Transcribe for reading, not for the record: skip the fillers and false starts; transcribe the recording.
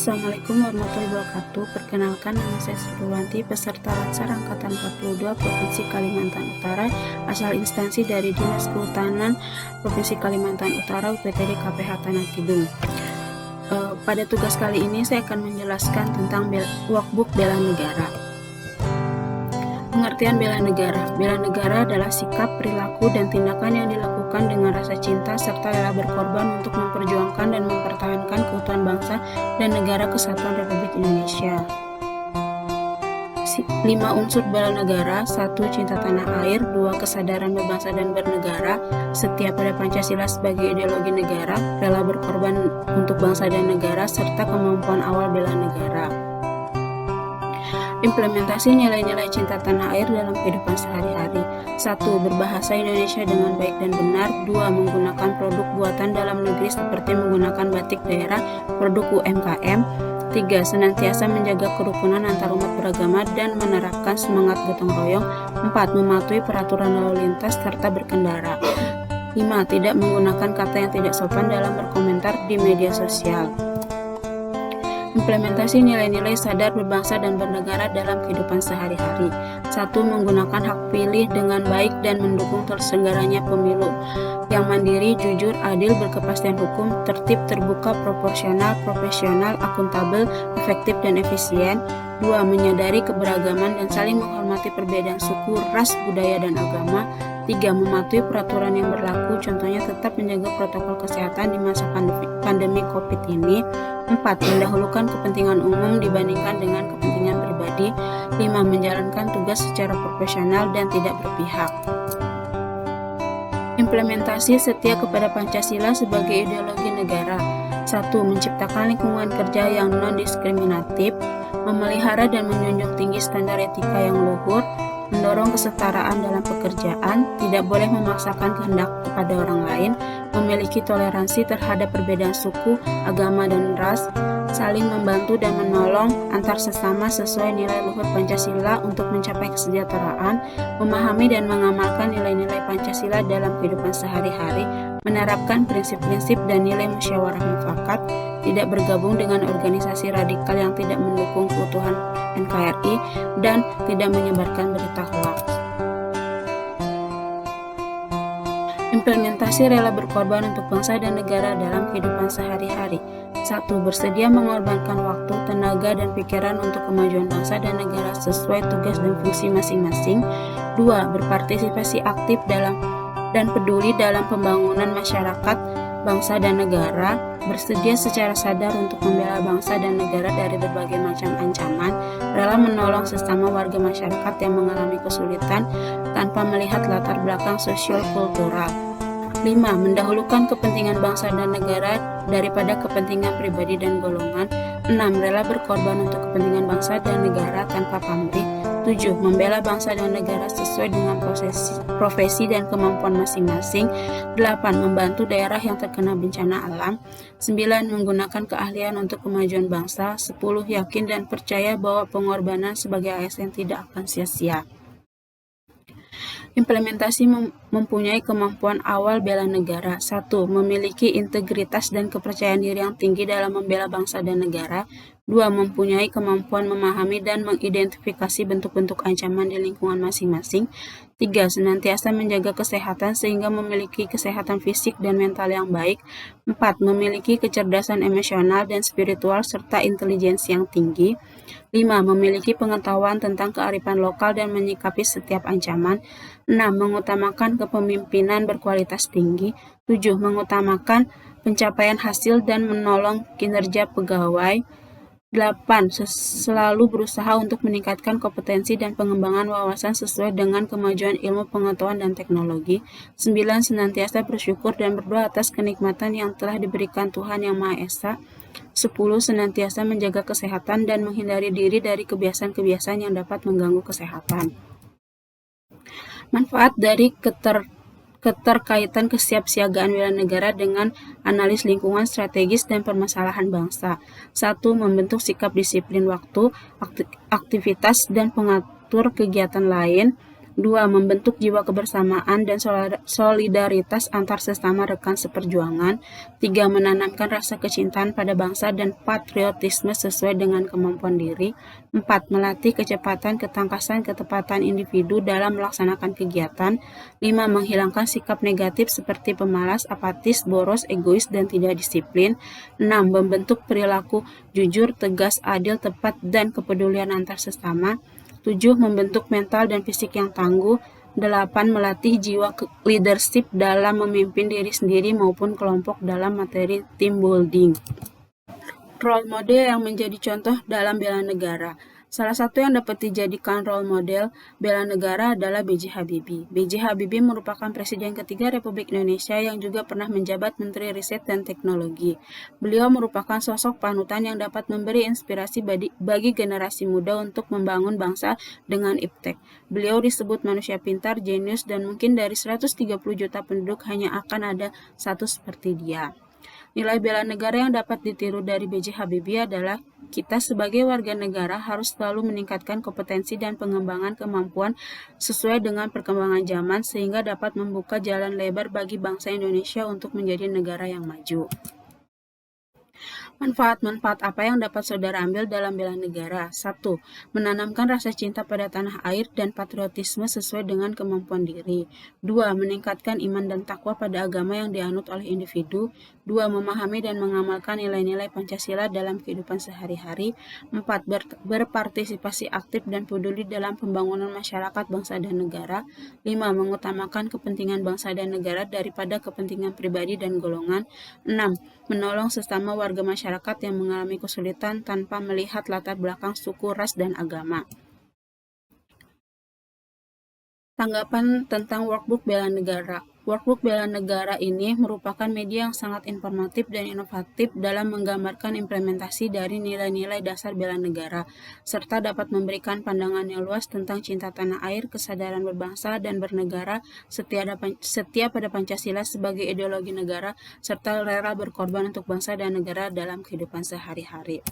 Assalamualaikum warahmatullahi wabarakatuh. Perkenalkan, nama saya Sri Purwanti, peserta Latsar Angkatan 42 Provinsi Kalimantan Utara, asal instansi dari Dinas Kehutanan Provinsi Kalimantan Utara UPTD KPH Tanah Tidung. Pada tugas kali ini saya akan menjelaskan tentang workbook bela negara. Pengertian bela negara. Bela negara adalah sikap, perilaku, dan tindakan yang dilakukan dengan rasa cinta serta rela berkorban untuk memperjuangkan dan mempertahankan keutuhan bangsa dan negara kesatuan Republik Indonesia. 5 unsur bela negara. 1. Cinta tanah air. 2. Kesadaran berbangsa dan bernegara, setia pada Pancasila sebagai ideologi negara, rela berkorban untuk bangsa dan negara, serta kemampuan awal bela negara. Implementasi nilai-nilai cinta tanah air dalam kehidupan sehari-hari. 1. Berbahasa Indonesia dengan baik dan benar. 2. Menggunakan produk buatan dalam negeri seperti menggunakan batik daerah, produk UMKM. 3. Senantiasa menjaga kerukunan antar umat beragama dan menerapkan semangat gotong royong. 4. Mematuhi peraturan lalu lintas serta berkendara. 5. Tidak menggunakan kata yang tidak sopan dalam berkomentar di media sosial. Implementasi nilai-nilai sadar berbangsa dan bernegara dalam kehidupan sehari-hari. 1. Menggunakan hak pilih dengan baik dan mendukung terselenggaranya pemilu yang mandiri, jujur, adil, berkepastian hukum, tertib, terbuka, proporsional, profesional, akuntabel, efektif, dan efisien. 2. Menyadari keberagaman dan saling menghormati perbedaan suku, ras, budaya, dan agama. 3. Mematuhi peraturan yang berlaku, contohnya tetap menjaga protokol kesehatan di masa pandemi COVID ini. 4. Mendahulukan kepentingan umum dibandingkan dengan kepentingan pribadi. 5. Menjalankan tugas secara profesional dan tidak berpihak. Implementasi setia kepada Pancasila sebagai ideologi negara. 1. Menciptakan lingkungan kerja yang non-diskriminatif, memelihara dan menjunjung tinggi standar etika yang luhur, mendorong kesetaraan dalam pekerjaan, tidak boleh memaksakan kehendak kepada orang lain, memiliki toleransi terhadap perbedaan suku, agama, dan ras, saling membantu dan menolong antar sesama sesuai nilai luhur Pancasila untuk mencapai kesejahteraan, memahami dan mengamalkan nilai-nilai Pancasila dalam kehidupan sehari-hari, menerapkan prinsip-prinsip dan nilai musyawarah mufakat, tidak bergabung dengan organisasi radikal yang tidak mendukung keutuhan NKRI, dan tidak menyebarkan berita hoax. Implementasi rela berkorban untuk bangsa dan negara dalam kehidupan sehari-hari. 1. Bersedia mengorbankan waktu, tenaga, dan pikiran untuk kemajuan bangsa dan negara sesuai tugas dan fungsi masing-masing. 2. Berpartisipasi aktif dalam dan peduli dalam pembangunan masyarakat, bangsa, dan negara, bersedia secara sadar untuk membela bangsa dan negara dari berbagai macam ancaman, rela menolong sesama warga masyarakat yang mengalami kesulitan tanpa melihat latar belakang sosial kultural. 5. Mendahulukan kepentingan bangsa dan negara daripada kepentingan pribadi dan golongan. 6. Rela berkorban untuk kepentingan bangsa dan negara tanpa pamrih. 7. Membela bangsa dan negara sesuai dengan profesi dan kemampuan masing-masing. 8. Membantu daerah yang terkena bencana alam. 9. Menggunakan keahlian untuk kemajuan bangsa. 10. Yakin dan percaya bahwa pengorbanan sebagai ASN tidak akan sia-sia. Implementasi mempunyai kemampuan awal bela negara. 1. Memiliki integritas dan kepercayaan diri yang tinggi dalam membela bangsa dan negara. 2. Mempunyai kemampuan memahami dan mengidentifikasi bentuk-bentuk ancaman di lingkungan masing-masing. 3. Senantiasa menjaga kesehatan sehingga memiliki kesehatan fisik dan mental yang baik. 4. Memiliki kecerdasan emosional dan spiritual serta intelijensi yang tinggi. 5. Memiliki pengetahuan tentang kearifan lokal dan menyikapi setiap ancaman. 6. Mengutamakan kepemimpinan berkualitas tinggi. 7. Mengutamakan pencapaian hasil dan menolong kinerja pegawai. 8. Selalu berusaha untuk meningkatkan kompetensi dan pengembangan wawasan sesuai dengan kemajuan ilmu pengetahuan dan teknologi. 9. Senantiasa bersyukur dan berdoa atas kenikmatan yang telah diberikan Tuhan Yang Maha Esa. 10. Senantiasa menjaga kesehatan dan menghindari diri dari kebiasaan-kebiasaan yang dapat mengganggu kesehatan. Manfaat dari keterkaitan kesiapsiagaan bela negara dengan analis lingkungan strategis dan permasalahan bangsa. 1. Membentuk sikap disiplin waktu, aktivitas, dan pengatur kegiatan lain. 2. Membentuk jiwa kebersamaan dan solidaritas antar sesama rekan seperjuangan. 3. Menanamkan rasa kecintaan pada bangsa dan patriotisme sesuai dengan kemampuan diri. 4. Melatih kecepatan, ketangkasan, ketepatan individu dalam melaksanakan kegiatan. 5. Menghilangkan sikap negatif seperti pemalas, apatis, boros, egois, dan tidak disiplin. 6. Membentuk perilaku jujur, tegas, adil, tepat, dan kepedulian antar sesama. 7. Membentuk mental dan fisik yang tangguh. 8. Melatih jiwa leadership dalam memimpin diri sendiri maupun kelompok dalam materi team building. Role model yang menjadi contoh dalam bela negara. Salah satu yang dapat dijadikan role model bela negara adalah B.J. Habibie. B.J. Habibie merupakan Presiden ketiga Republik Indonesia yang juga pernah menjabat Menteri Riset dan Teknologi. Beliau merupakan sosok panutan yang dapat memberi inspirasi bagi generasi muda untuk membangun bangsa dengan iptek. Beliau disebut manusia pintar, jenius, dan mungkin dari 130 juta penduduk hanya akan ada satu seperti dia. Nilai bela negara yang dapat ditiru dari B.J. Habibie adalah kita sebagai warga negara harus selalu meningkatkan kompetensi dan pengembangan kemampuan sesuai dengan perkembangan zaman sehingga dapat membuka jalan lebar bagi bangsa Indonesia untuk menjadi negara yang maju. Manfaat-manfaat apa yang dapat saudara ambil dalam bela negara? 1. Menanamkan rasa cinta pada tanah air dan patriotisme sesuai dengan kemampuan diri. 2. Meningkatkan iman dan takwa pada agama yang dianut oleh individu. 2. Memahami dan mengamalkan nilai-nilai Pancasila dalam kehidupan sehari-hari. 4. Berpartisipasi aktif dan peduli dalam pembangunan masyarakat, bangsa, dan negara. 5. Mengutamakan kepentingan bangsa dan negara daripada kepentingan pribadi dan golongan. 6. Menolong sesama warga masyarakat yang mengalami kesulitan tanpa melihat latar belakang suku, ras, dan agama. Tanggapan tentang Workbook Bela Negara. Workbook Bela Negara ini merupakan media yang sangat informatif dan inovatif dalam menggambarkan implementasi dari nilai-nilai dasar bela negara, serta dapat memberikan pandangan yang luas tentang cinta tanah air, kesadaran berbangsa dan bernegara, setia pada Pancasila sebagai ideologi negara, serta rela berkorban untuk bangsa dan negara dalam kehidupan sehari-hari.